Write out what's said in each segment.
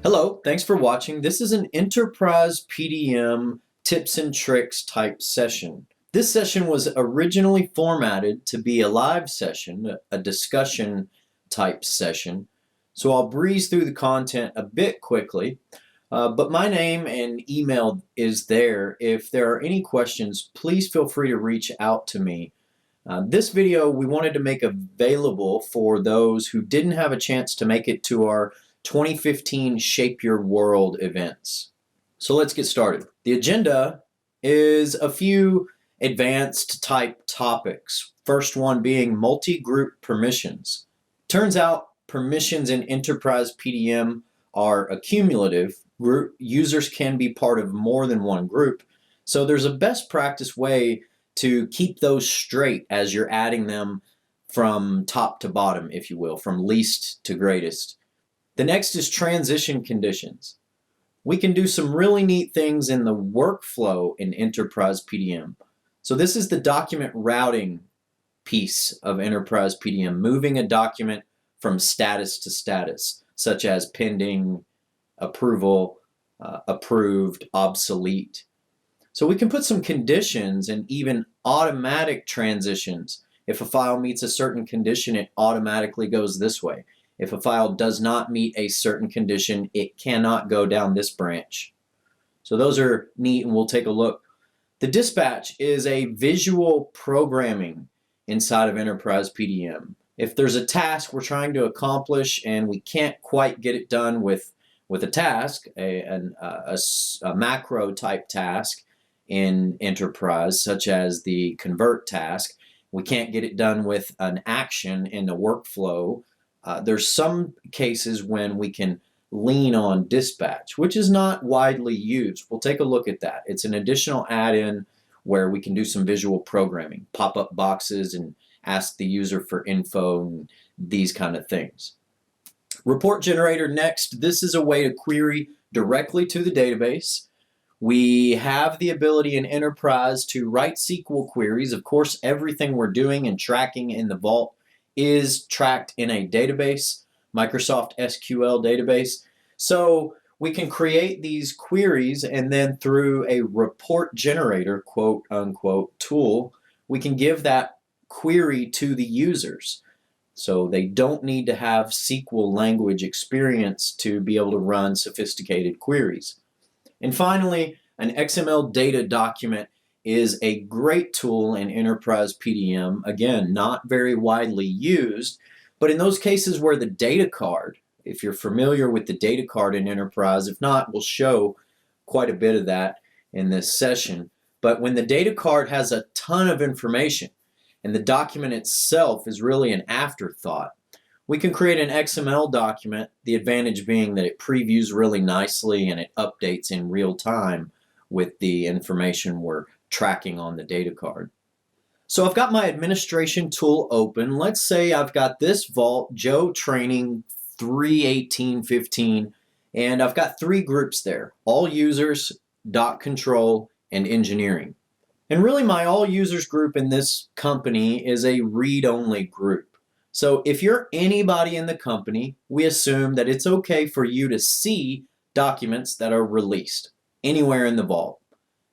Hello, thanks for watching. This is an Enterprise PDM tips and tricks type session. This session was originally formatted to be a live session, a discussion type session. So I'll breeze through the content a bit quickly, but my name and email is there. If there are any questions, please feel free to reach out to me. This video we wanted to make available for those who didn't have a chance to make it to our 2015 Shape Your World events. So let's get started. The agenda is a few advanced type topics. First one being multi-group permissions. Turns out permissions in Enterprise PDM are accumulative. Group users can be part of more than one group. So there's a best practice way to keep those straight as you're adding them from top to bottom, if you will, from least to greatest. The next is transition conditions. We can do some really neat things in the workflow in Enterprise PDM. So this is the document routing piece of Enterprise PDM, moving a document from status to status, such as pending, approval, approved, obsolete. So we can put some conditions and even automatic transitions. If a file meets a certain condition, it automatically goes this way. If a file does not meet a certain condition, it cannot go down this branch. So those are neat, and we'll take a look. The dispatch is a visual programming inside of Enterprise PDM. If there's a task we're trying to accomplish and we can't quite get it done with a task, a macro type task in Enterprise, such as the convert task, we can't get it done with an action in the workflow. There's some cases when we can lean on dispatch, which is not widely used. We'll take a look at that. It's an additional add-in where we can do some visual programming, pop up boxes and ask the user for info and these kind of things. Report generator next. This is a way to query directly to the database. We have the ability in Enterprise to write SQL queries. Of course, everything we're doing and tracking in the Vault is tracked in a database, Microsoft SQL database. So we can create these queries, and then through a report generator, quote unquote, tool, we can give that query to the users. So they don't need to have SQL language experience to be able to run sophisticated queries. And finally, an XML data document is a great tool in Enterprise PDM. Again, not very widely used, but in those cases where the data card, if you're familiar with the data card in Enterprise, if not, we'll show quite a bit of that in this session. But when the data card has a ton of information and the document itself is really an afterthought, we can create an XML document, the advantage being that it previews really nicely and it updates in real time with the information we're tracking on the data card. So I've got my administration tool open. Let's say I've got this Vault, Joe Training 3.18.15, and I've got three groups there, all users, dot control, and engineering. And really my all users group in this company is a read-only group. So if you're anybody in the company, we assume that it's okay for you to see documents that are released anywhere in the Vault.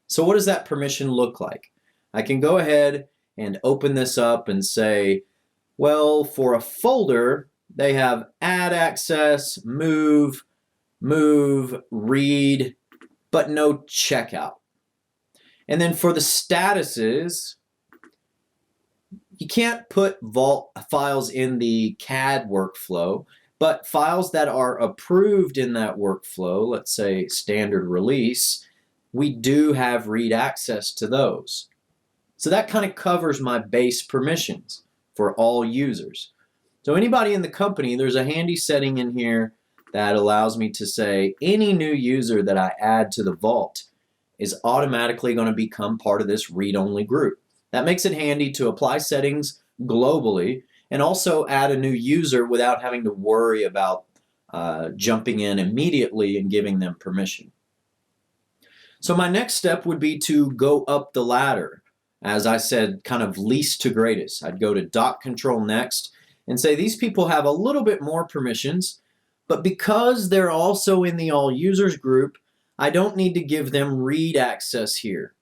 So what does that permission look like? I can go ahead and open this up and say, well, for a folder, they have add access, move, read, but no checkout. And then for the statuses, you can't put Vault files in the CAD workflow, but files that are approved in that workflow, let's say standard release, we do have read access to those. So that kind of covers my base permissions for all users. So anybody in the company, there's a handy setting in here that allows me to say any new user that I add to the Vault is automatically going to become part of this read-only group. That makes it handy to apply settings globally and also add a new user without having to worry about jumping in immediately and giving them permission. So my next step would be to go up the ladder. As I said, kind of least to greatest. I'd go to dot control next and say these people have a little bit more permissions, But because they're also in the all users group, I don't need to give them read access here.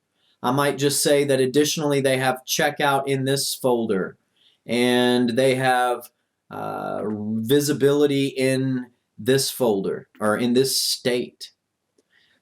I might just say that additionally they have checkout in this folder and they have visibility in this folder or in this state.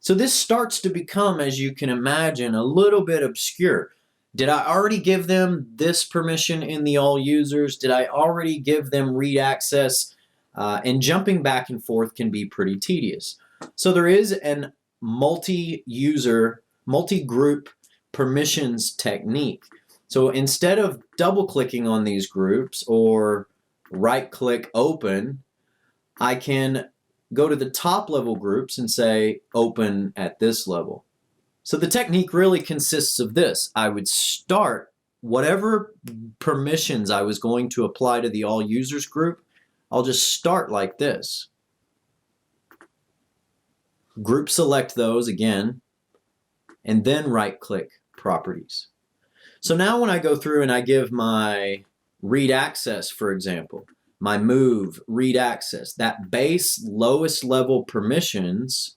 So this starts to become, as you can imagine, a little bit obscure. Did I already give them this permission in the all users? Did I already give them read access? And jumping back and forth can be pretty tedious. So there is an multi-user, multi-group permissions technique. So instead of double-clicking on these groups or right-click open, I can go to the top level groups and say open at this level. So the technique really consists of this. I would start whatever permissions I was going to apply to the all users group. I'll just start like this. Group select those again, and then right click properties. So now when I go through and I give my read access, for example, my move, read access, that base lowest level permissions,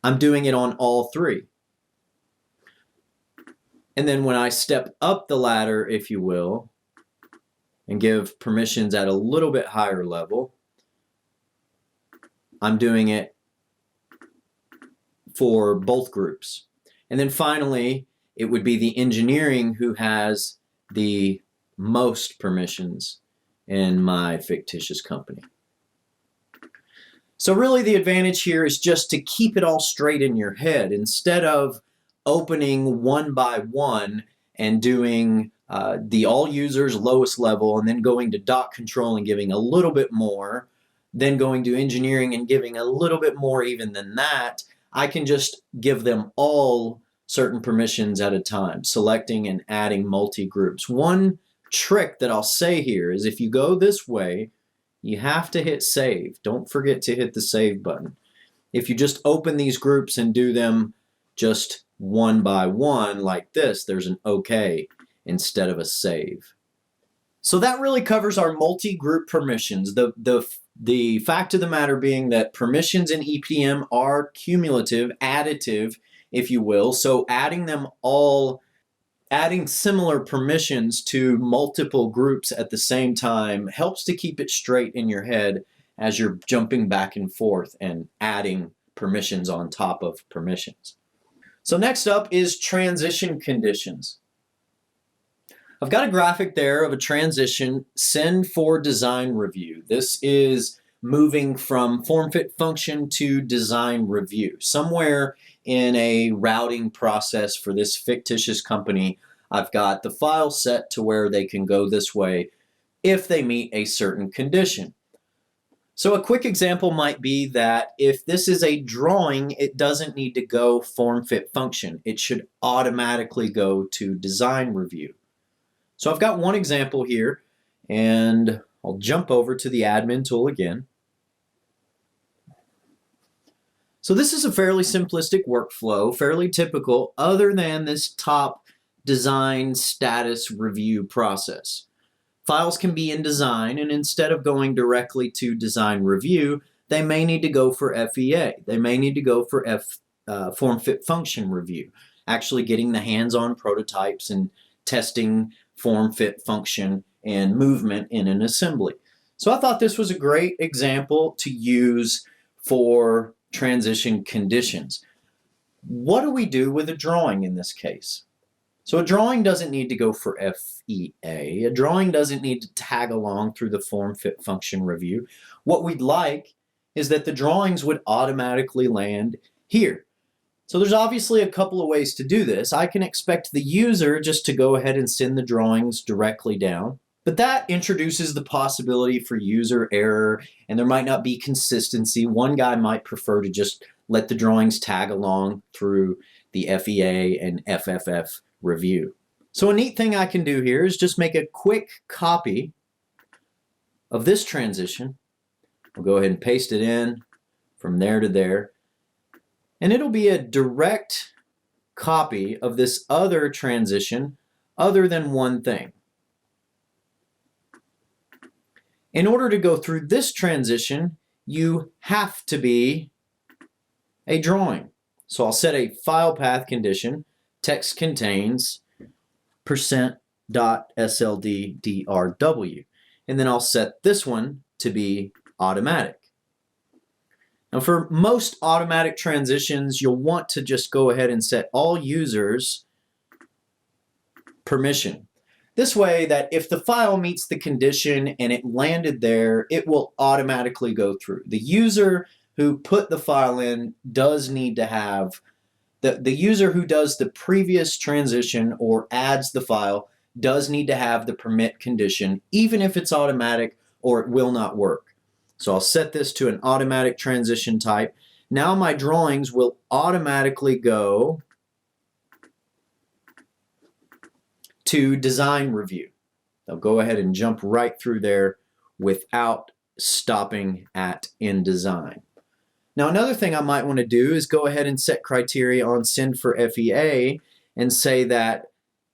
I'm doing it on all three. And then when I step up the ladder, if you will, and give permissions at a little bit higher level, I'm doing it for both groups. And then finally, it would be the engineering who has the most permissions in my fictitious company. So really the advantage here is just to keep it all straight in your head instead of opening one by one and doing the all users lowest level and then going to dot control and giving a little bit more, then going to engineering and giving a little bit more even than that. I can just give them all certain permissions at a time, selecting and adding multi-groups. One trick that I'll say here is if you go this way, you have to hit save. Don't forget to hit the save button. If you just open these groups and do them just one by one like this, there's an OK instead of a save. So that really covers our multi-group permissions. The fact of the matter being that permissions in EPDM are cumulative, additive, if you will. So adding them all, adding similar permissions to multiple groups at the same time helps to keep it straight in your head as you're jumping back and forth and adding permissions on top of permissions. So next up is transition conditions. I've got a graphic there of a transition, send for design review. This is moving from form fit function to design review. Somewhere in a routing process for this fictitious company, I've got the file set to where they can go this way if they meet a certain condition. So a quick example might be that if this is a drawing, it doesn't need to go form fit function. It should automatically go to design review. So I've got one example here, and I'll jump over to the admin tool again. So this is a fairly simplistic workflow, fairly typical, other than this top design status review process. Files can be in design, and instead of going directly to design review, they may need to go for FEA. They may need to go for form fit function review, actually getting the hands-on prototypes and testing form fit function and movement in an assembly. So I thought this was a great example to use for transition conditions. What do we do with a drawing in this case? So a drawing doesn't need to go for FEA. A drawing doesn't need to tag along through the form fit function review. What we'd like is that the drawings would automatically land here. So there's obviously a couple of ways to do this. I can expect the user just to go ahead and send the drawings directly down, but that introduces the possibility for user error, and there might not be consistency. One guy might prefer to just let the drawings tag along through the FEA and FFF review. So a neat thing I can do here is just make a quick copy of this transition. We'll go ahead and paste it in from there to there. And it'll be a direct copy of this other transition other than one thing. In order to go through this transition, you have to be a drawing. So I'll set a file path condition, text contains %.sld_drw. And then I'll set this one to be automatic. Now for most automatic transitions, you'll want to just go ahead and set all users permission. This way that if the file meets the condition and it landed there, it will automatically go through. The user who put the file in does need to have, the user who does the previous transition or adds the file does need to have the permit condition, even if it's automatic, or it will not work. So I'll set this to an automatic transition type. Now my drawings will automatically go to design review. They'll go ahead and jump right through there without stopping at InDesign. Now another thing I might want to do is go ahead and set criteria on send for FEA and say that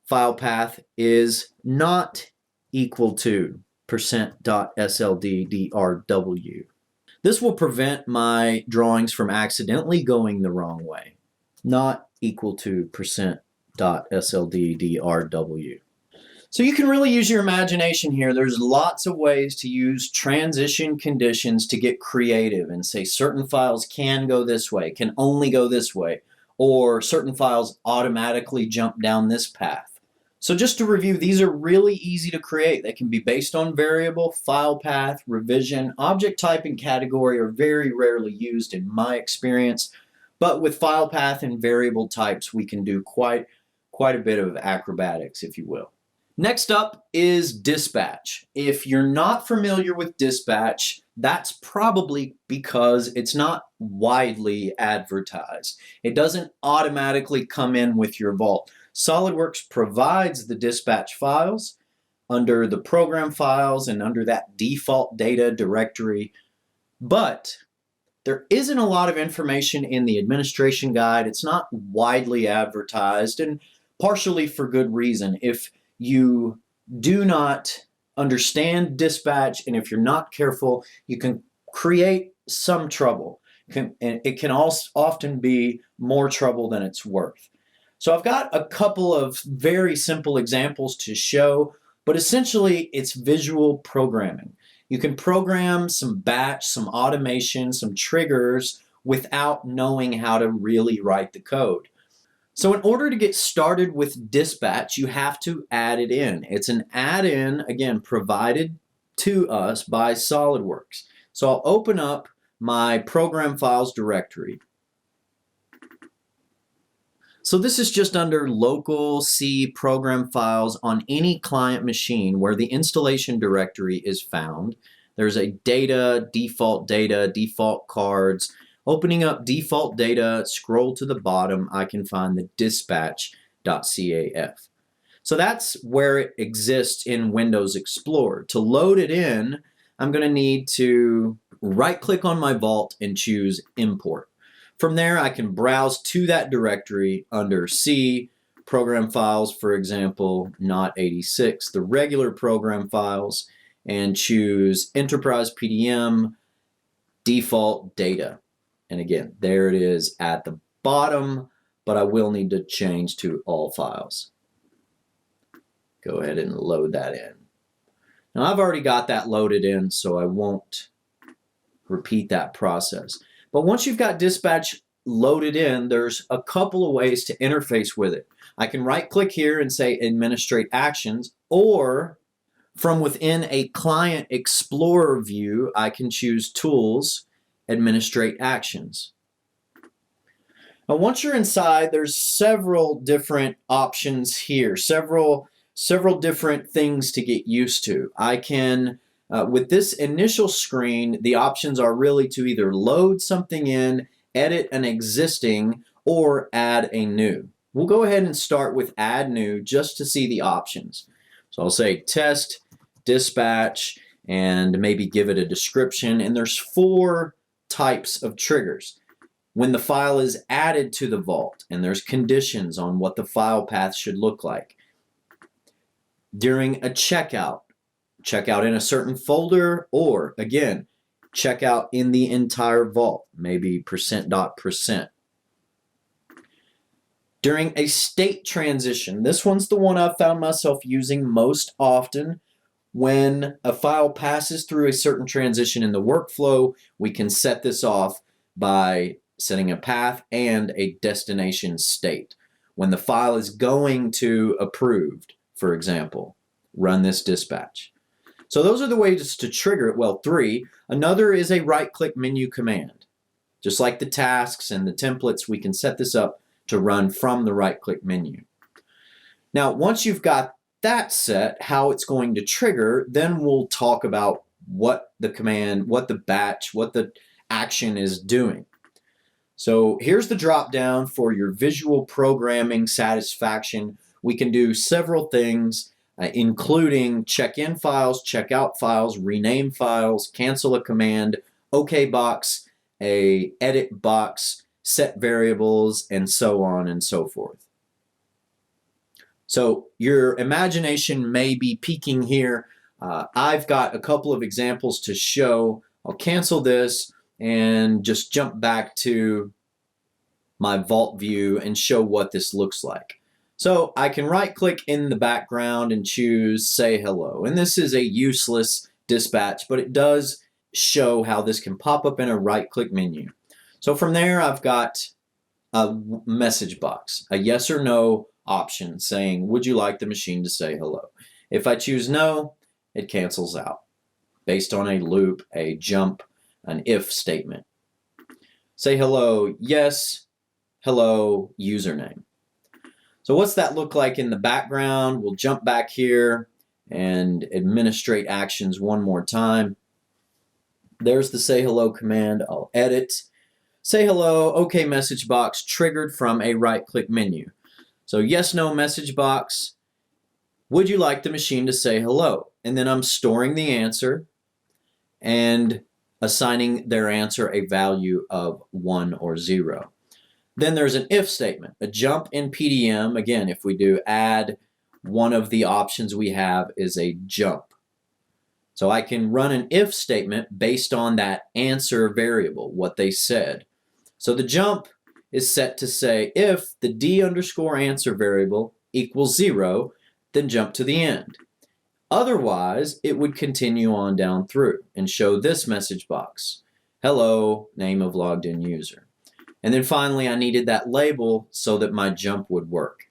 file path is not equal to %.sld_drw. This will prevent my drawings from accidentally going the wrong way. Not equal to %.sld_drw. So you can really use your imagination here. There's lots of ways to use transition conditions to get creative and say certain files can go this way, can only go this way, or certain files automatically jump down this path. So just to review, these are really easy to create. They can be based on variable, file path, revision. Object type and category are very rarely used in my experience, but with file path and variable types, we can do quite a bit of acrobatics, if you will. Next up is dispatch. If you're not familiar with dispatch, that's probably because it's not widely advertised. It doesn't automatically come in with your vault. SOLIDWORKS provides the dispatch files under the program files and under that default data directory, but there isn't a lot of information in the administration guide. It's not widely advertised, and partially for good reason. If you do not understand dispatch and if you're not careful, you can create some trouble. And it can also often be more trouble than it's worth. So I've got a couple of very simple examples to show, but essentially it's visual programming. You can program some batch, some automation, some triggers without knowing how to really write the code. So in order to get started with dispatch, you have to add it in. It's an add-in, again, provided to us by SOLIDWORKS. So I'll open up my program files directory. So this is just under local C program files on any client machine where the installation directory is found. There's a data, default cards. Opening up default data, scroll to the bottom, I can find the dispatch.caf. So that's where it exists in Windows Explorer. To load it in, I'm going to need to right-click on my vault and choose Import. From there, I can browse to that directory under C, program files, for example, not 86, the regular program files, and choose Enterprise PDM, default data. And again, there it is at the bottom, but I will need to change to all files. Go ahead and load that in. Now I've already got that loaded in, so I won't repeat that process. But once you've got dispatch loaded in, there's a couple of ways to interface with it. I can right-click here and say Administrate Actions, or from within a Client Explorer view, I can choose Tools, Administrate Actions. Now once you're inside, there's several different options here, several different things to get used to. I can with this initial screen, the options are really to either load something in, edit an existing, or add a new. We'll go ahead and start with add new just to see the options. So I'll say test, dispatch, and maybe give it a description. And there's 4 types of triggers. When the file is added to the vault, and there's conditions on what the file path should look like. During a checkout in a certain folder, or again, checkout in the entire vault, maybe %.%. During a state transition, this one's the one I've found myself using most often. When a file passes through a certain transition in the workflow, we can set this off by setting a path and a destination state. When the file is going to approved, for example, run this dispatch. So those are the ways to trigger it. Well, 3. Another is a right-click menu command. Just like the tasks and the templates, we can set this up to run from the right-click menu. Now, once you've got that set, how it's going to trigger, then we'll talk about what the command, what the batch, what the action is doing. So here's the drop down for your visual programming satisfaction. We can do several things, including check in files, check out files, rename files, cancel a command, OK box, a edit box, set variables, and so on and so forth. So your imagination may be peaking here. I've got a couple of examples to show. I'll cancel this and just jump back to my vault view and show what this looks like. So I can right click in the background and choose say hello. And this is a useless dispatch, but it does show how this can pop up in a right click menu. So from there, I've got a message box, a yes or no option saying, would you like the machine to say hello? If I choose no, it cancels out based on a loop, a jump, an if statement. Say hello, yes, hello, username. So what's that look like in the background? We'll jump back here and administrate actions one more time. There's the say hello command. I'll edit. Say hello, OK message box triggered from a right-click menu. So yes, no message box. Would you like the machine to say hello? And then I'm storing the answer and assigning their answer a value of 1 or 0. Then there's an if statement, a jump in PDM. Again, if we do add, one of the options we have is a jump. So I can run an if statement based on that answer variable, what they said. So the jump is set to say if the d_answer variable equals 0, then jump to the end. Otherwise, it would continue on down through and show this message box. Hello, name of logged in user. And then finally, I needed that label so that my jump would work.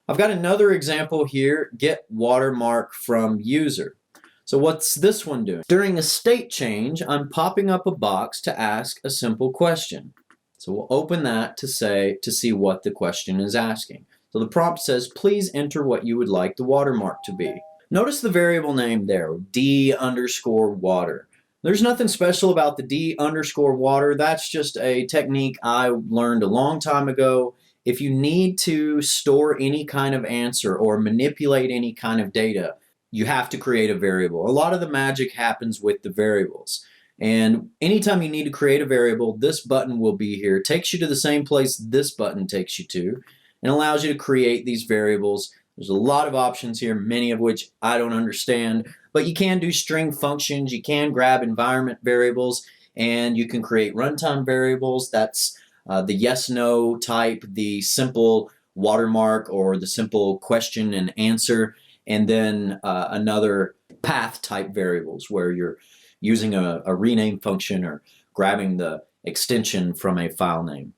I've got another example here, get watermark from user. So what's this one doing? During a state change, I'm popping up a box to ask a simple question. So we'll open that to see what the question is asking. So the prompt says, please enter what you would like the watermark to be. Notice the variable name there, d_water. There's nothing special about the d_water. That's just a technique I learned a long time ago. If you need to store any kind of answer or manipulate any kind of data, you have to create a variable. A lot of the magic happens with the variables. And anytime you need to create a variable, this button will be here. It takes you to the same place this button takes you to and allows you to create these variables. There's a lot of options here, many of which I don't understand, but you can do string functions, you can grab environment variables, and you can create runtime variables. That's the yes-no type, the simple watermark or the simple question and answer, and then another path type variables where you're using a rename function or grabbing the extension from a file name.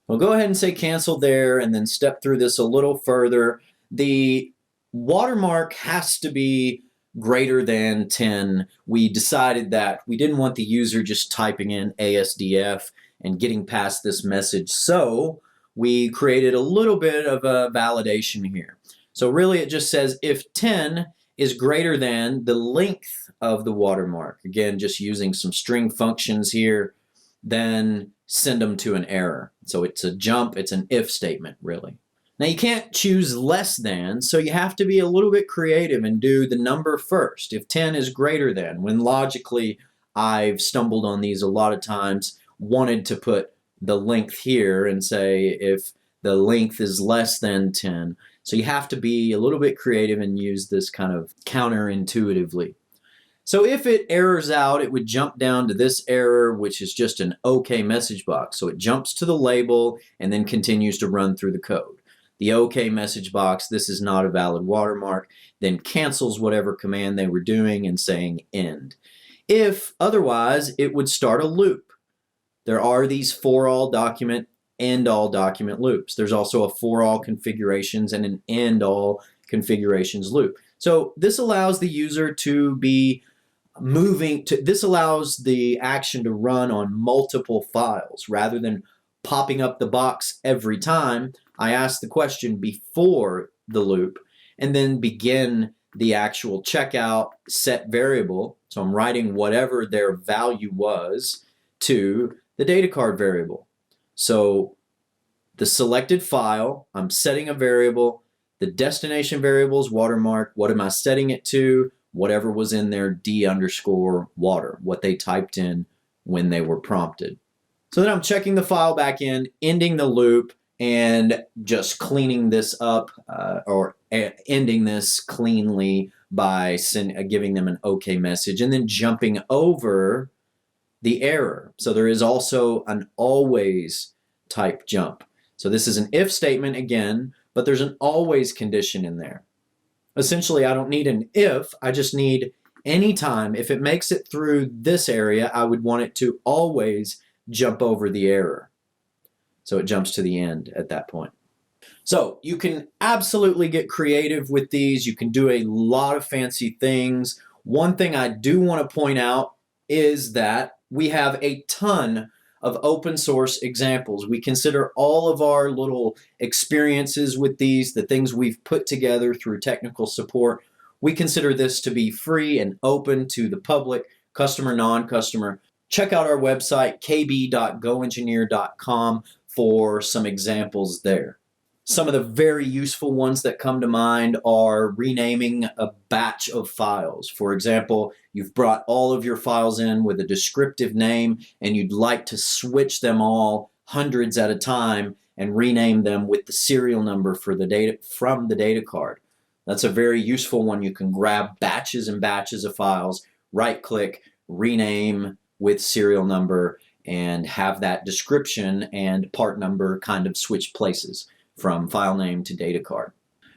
We'll go ahead and say cancel there and then step through this a little further. The watermark has to be greater than 10. We decided that we didn't want the user just typing in ASDF and getting past this message, so we created a little bit of a validation here. So really it just says if 10 is greater than the length of the watermark, again just using some string functions here, then send them to an error. So it's a jump, it's an if statement really. Now you can't choose less than, so you have to be a little bit creative and do the number first. If 10 is greater than, when logically I've stumbled on these a lot of times, wanted to put the length here and say if the length is less than 10. So you have to be a little bit creative and use this kind of counterintuitively. So if it errors out, it would jump down to this error, which is just an OK message box. So it jumps to the label and then continues to run through the code. The OK message box, this is not a valid watermark, then cancels whatever command they were doing and saying end. If otherwise, it would start a loop. There are these for all document, end all document loops. There's also a for all configurations and an end all configurations loop. So this allows the user to be this allows the action to run on multiple files rather than popping up the box every time. I ask the question before the loop and then begin the actual checkout set variable. So I'm writing whatever their value was to the data card variable. So the selected file, I'm setting a variable. The destination variable is watermark. What am I setting it to? Whatever was in their D_water, what they typed in when they were prompted. So then I'm checking the file back in, ending the loop, and just cleaning this up or ending this cleanly by giving them an OK message and then jumping over the error. So there is also an always type jump. So this is an if statement again, but there's an always condition in there. Essentially, I don't need an if, I just need anytime. If it makes it through this area, I would want it to always jump over the error. So it jumps to the end at that point. So you can absolutely get creative with these. You can do a lot of fancy things. One thing I do want to point out is that we have a ton of open source examples. We consider all of our little experiences with these, the things we've put together through technical support, we consider this to be free and open to the public, customer, non-customer. Check out our website, kb.goengineer.com, for some examples there. Some of the very useful ones that come to mind are renaming a batch of files. For example, you've brought all of your files in with a descriptive name and you'd like to switch them all hundreds at a time and rename them with the serial number for the data from the data card. That's a very useful one. You can grab batches and batches of files, right-click, rename with serial number, and have that description and part number kind of switch places from file name to data card.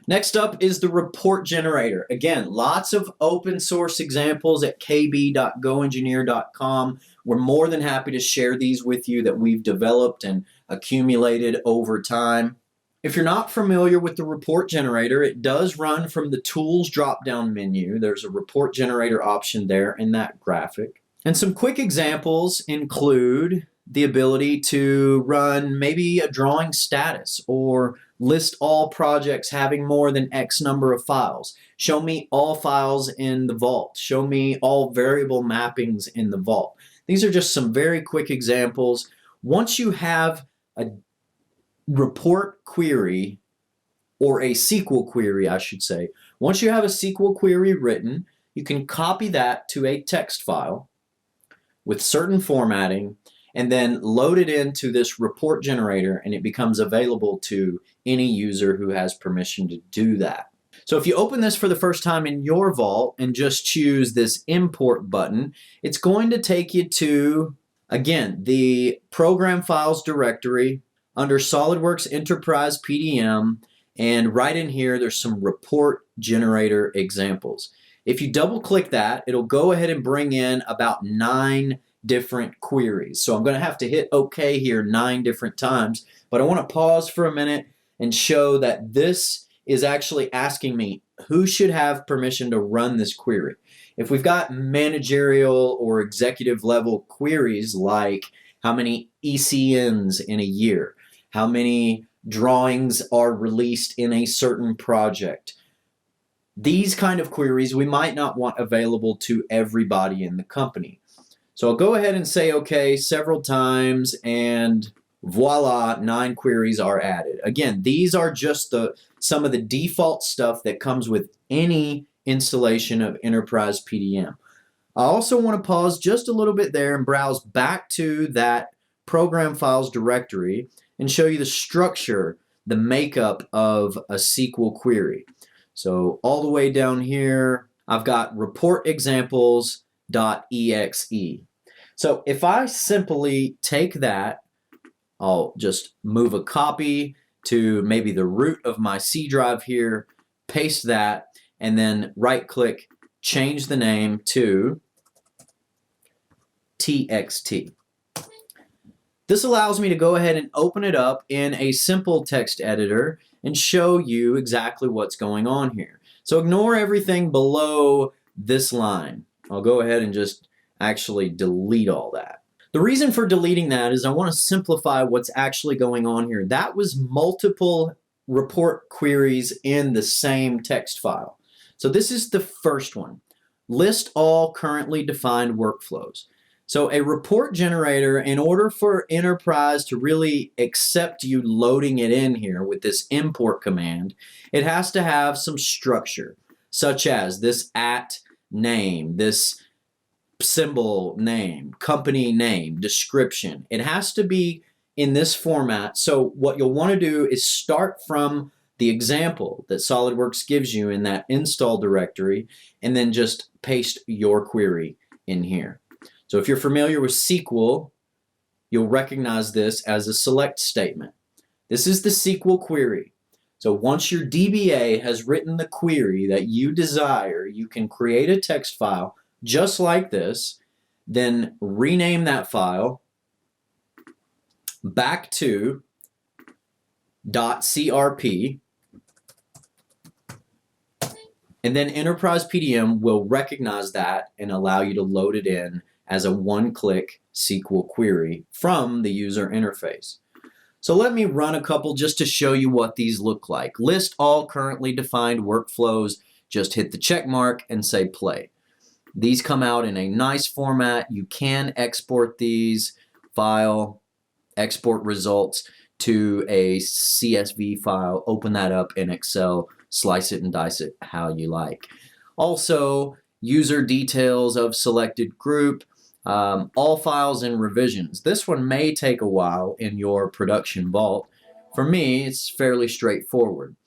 Next up is the report generator. Again, lots of open source examples at kb.goengineer.com. We're more than happy to share these with you that we've developed and accumulated over time. If you're not familiar with the report generator, it does run from the Tools drop-down menu. There's a report generator option there in that graphic. And some quick examples include the ability to run maybe a drawing status or list all projects having more than X number of files. Show me all files in the vault. Show me all variable mappings in the vault. These are just some very quick examples. Once you have a report query, or a SQL query, I should say, once you have a SQL query written, you can copy that to a text file with certain formatting and then load it into this report generator, and it becomes available to any user who has permission to do that. So if you open this for the first time in your vault and just choose this import button, it's going to take you to, again, the program files directory under SOLIDWORKS Enterprise PDM, and right in here there's some report generator examples. If you double click that, it'll go ahead and bring in about 9 different queries. So I'm going to have to hit OK here 9 different times, but I want to pause for a minute and show that this is actually asking me who should have permission to run this query. If we've got managerial or executive level queries like how many ECNs in a year, how many drawings are released in a certain project, these kind of queries we might not want available to everybody in the company. So I'll go ahead and say OK several times, and voila, 9 queries are added. Again, these are just some of the default stuff that comes with any installation of Enterprise PDM. I also want to pause just a little bit there and browse back to that program files directory and show you the structure, the makeup of a SQL query. So all the way down here, I've got report examples, So if I simply take that, I'll just move a copy to maybe the root of my C drive here, paste that, and then right-click, change the name to TXT. This allows me to go ahead and open it up in a simple text editor and show you exactly what's going on here. So ignore everything below this line. I'll go ahead and just actually delete all that. The reason for deleting that is I want to simplify what's actually going on here. That was multiple report queries in the same text file. So this is the first one. List all currently defined workflows. So a report generator, in order for Enterprise to really accept you loading it in here with this import command, it has to have some structure, such as this @ name, this symbol name, company name, description. It has to be in this format. So what you'll want to do is start from the example that SOLIDWORKS gives you in that install directory and then just paste your query in here. So if you're familiar with SQL, you'll recognize this as a select statement. This is the SQL query. So once your DBA has written the query that you desire, you can create a text file just like this, then rename that file back to .crp, and then Enterprise PDM will recognize that and allow you to load it in as a one-click SQL query from the user interface. So let me run a couple just to show you what these look like. List all currently defined workflows, just hit the check mark and say play. These come out in a nice format. You can export these, file, export results to a CSV file, open that up in Excel, slice it and dice it how you like. Also, user details of selected group, all files and revisions. This one may take a while in your production vault. For me, it's fairly straightforward.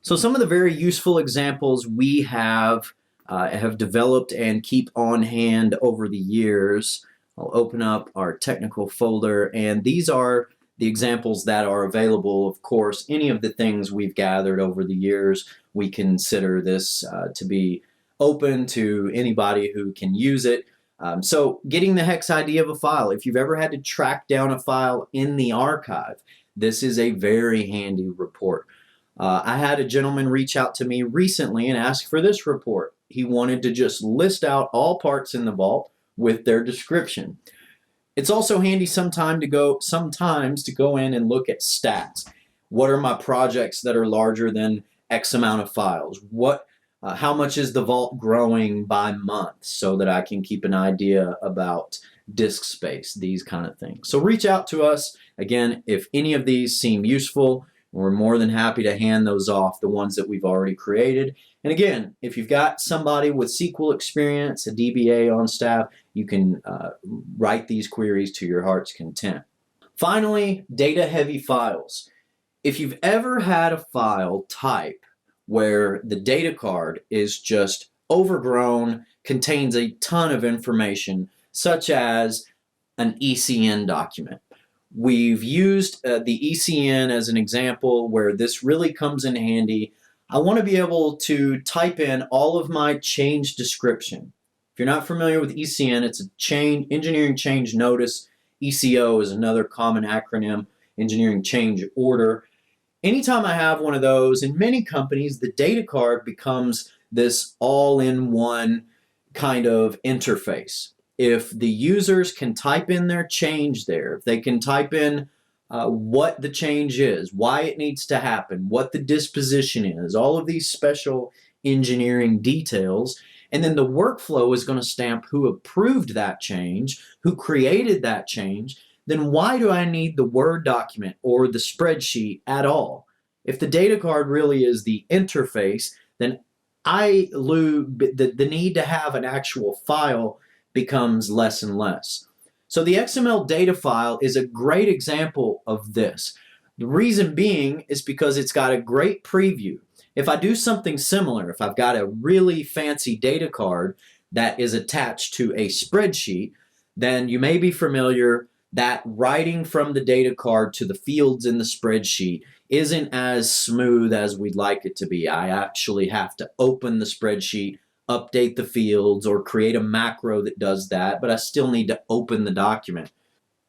So some of the very useful examples we have developed and keep on hand over the years. I'll open up our technical folder, and these are the examples that are available. Of course, any of the things we've gathered over the years, we consider this to be open to anybody who can use it. So getting the hex ID of a file, if you've ever had to track down a file in the archive, this is a very handy report. I had a gentleman reach out to me recently and ask for this report. He wanted to just list out all parts in the vault with their description. It's also handy sometimes to go in and look at stats. What are my projects that are larger than X amount of files? How much is the vault growing by month so that I can keep an idea about disk space, these kind of things. So reach out to us. Again, if any of these seem useful, we're more than happy to hand those off, the ones that we've already created. And again, if you've got somebody with SQL experience, a DBA on staff, you can write these queries to your heart's content. Finally, data-heavy files. If you've ever had a file type where the data card is just overgrown, contains a ton of information, such as an ECN document. We've used the ECN as an example where this really comes in handy. I want to be able to type in all of my change description. If you're not familiar with ECN, it's a engineering change notice. ECO is another common acronym, engineering change order. Anytime I have one of those, in many companies, the data card becomes this all-in-one kind of interface. If the users can type in their change there, if they can type in what the change is, why it needs to happen, what the disposition is, all of these special engineering details, and then the workflow is going to stamp who approved that change, who created that change, then why do I need the Word document or the spreadsheet at all? If the data card really is the interface, then the need to have an actual file becomes less and less. So the XML data file is a great example of this. The reason being is because it's got a great preview. If I do something similar, if I've got a really fancy data card, that is attached to a spreadsheet, then you may be familiar that writing from the data card to the fields in the spreadsheet isn't as smooth as we'd like it to be. I actually have to open the spreadsheet, update the fields, or create a macro that does that, but I still need to open the document.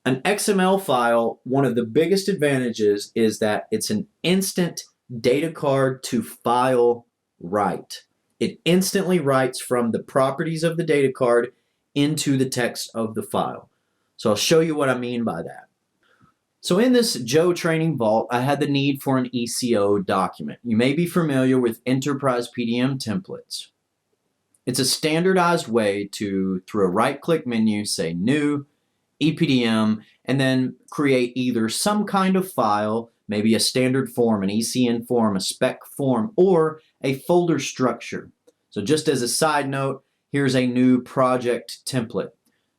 An XML file, one of the biggest advantages is that it's an instant data card to file write. It instantly writes from the properties of the data card into the text of the file. So I'll show you what I mean by that. So in this Joe Training Vault, I had the need for an ECO document. You may be familiar with Enterprise PDM Templates. It's a standardized way to, through a right-click menu, say New, EPDM, and then create either some kind of file, maybe a standard form, an ECN form, a spec form, or a folder structure. So just as a side note, here's a new project template.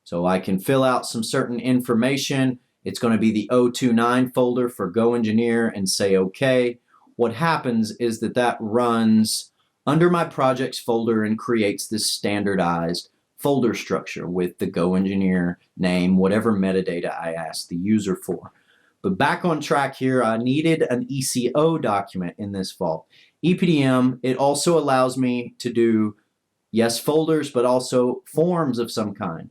So I can fill out some certain information. It's going to be the 029 folder for GoEngineer and say OK. What happens is that runs under my projects folder and creates this standardized folder structure with the GoEngineer name, whatever metadata I asked the user for. But back on track here, I needed an ECO document in this vault. EPDM, it also allows me to do, yes, folders, but also forms of some kind.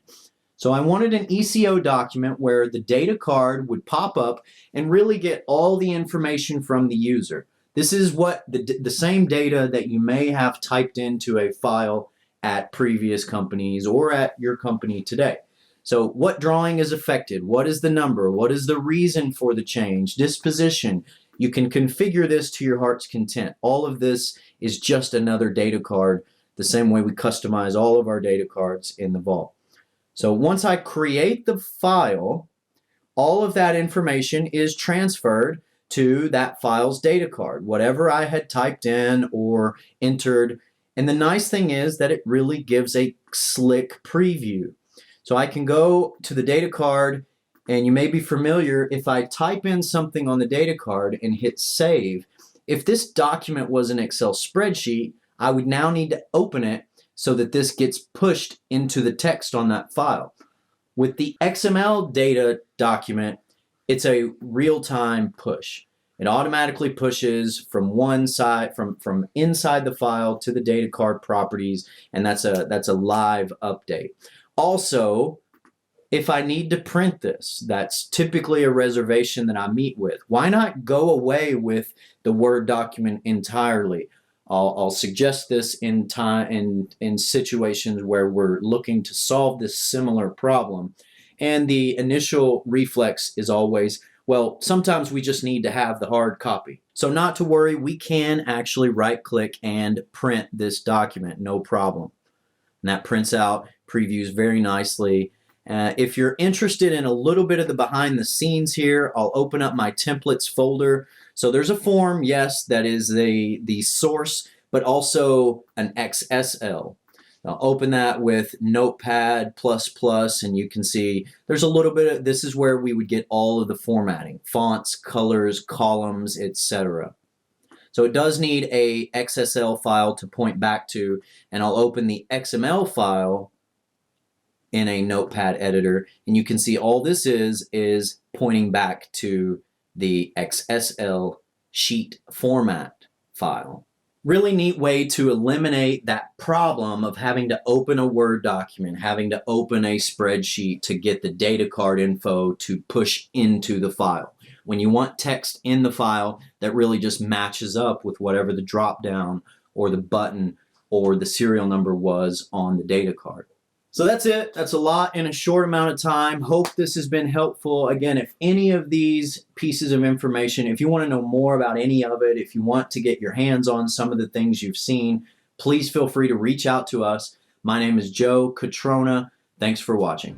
So I wanted an ECO document where the data card would pop up and really get all the information from the user. This is what the same data that you may have typed into a file at previous companies or at your company today. So what drawing is affected? What is the number? What is the reason for the change? Disposition. You can configure this to your heart's content. All of this is just another data card, the same way we customize all of our data cards in the vault. So once I create the file, all of that information is transferred to that file's data card, whatever I had typed in or entered. And the nice thing is that it really gives a slick preview. So I can go to the data card, and you may be familiar, if I type in something on the data card and hit save, if this document was an Excel spreadsheet, I would now need to open it so that this gets pushed into the text on that file. With the XML data document, it's a real-time push. It automatically pushes from one side, from inside the file to the data card properties, and that's a live update. Also, if I need to print this, that's typically a reservation that I meet with. Why not go away with the Word document entirely? I'll suggest this in situations where we're looking to solve this similar problem. And the initial reflex is always, well, sometimes we just need to have the hard copy. So not to worry, we can actually right-click and print this document, no problem. And that prints out, previews very nicely. If you're interested in a little bit of the behind the scenes here, I'll open up my templates folder. So there's a form, yes, that is the source, but also an XSL. I'll open that with Notepad++, and you can see there's a little bit of, this is where we would get all of the formatting, fonts, colors, columns, etc. So it does need a XSL file to point back to, and I'll open the XML file in a Notepad editor, and you can see all this is pointing back to the XSL sheet format file. Really neat way to eliminate that problem of having to open a Word document, having to open a spreadsheet to get the data card info to push into the file. When you want text in the file that really just matches up with whatever the drop down or the button or the serial number was on the data card. So that's it. That's a lot in a short amount of time. Hope this has been helpful. Again, if any of these pieces of information, if you want to know more about any of it, if you want to get your hands on some of the things you've seen, please feel free to reach out to us. My name is Joe Cutrona. Thanks for watching.